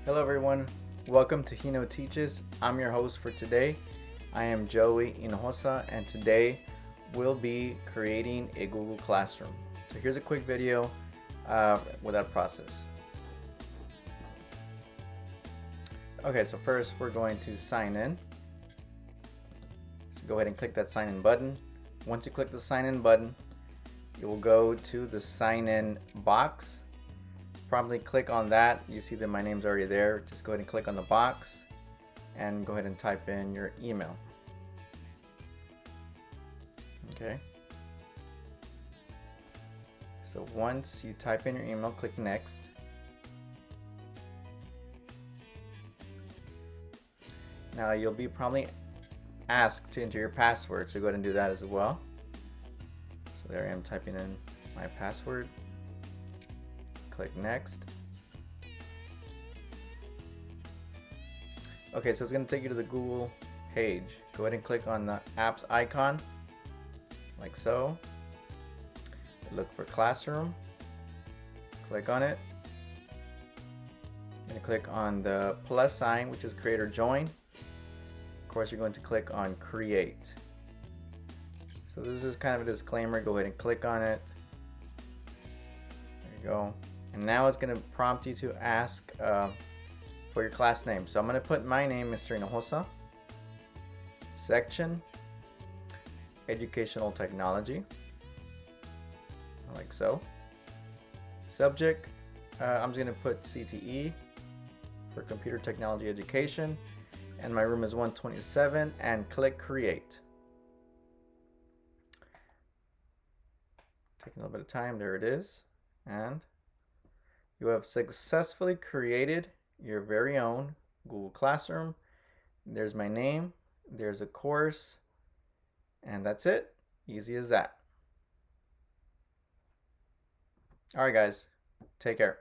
Hello everyone, welcome to Hino Teaches. I'm your host for today. I am Joey Hinojosa and today we'll be creating a Google Classroom. So here's a quick video with that process. Okay, so first we're going to sign in. So go ahead and click that sign in button. Once you click the sign in button, you will go to the sign in box. Promptly click on that. You see that my name's already there. Just go ahead and click on the box and go ahead and type in your email. Okay. So once you type in your email, click next. Now you'll be probably asked to enter your password, so go ahead and do that as well. So there I am typing in my password. Click next. Okay, so it's going to take you to the Google page. Go ahead and click on the apps icon, like so. Look for Classroom. Click on it. And click on the plus sign, which is Create or Join. Of course, you're going to click on Create. So this is kind of a disclaimer. Go ahead and click on it. There you go. And now it's going to prompt you to ask for your class name. So I'm going to put my name, Mr. Hinojosa. Section, Educational Technology, like so. Subject, I'm just going to put CTE for Computer Technology Education. And my room is 127 and click Create. Taking a little bit of time, there it is. And you have successfully created your very own Google Classroom. There's my name, there's a course, and that's it. Easy as that. All right, guys, take care.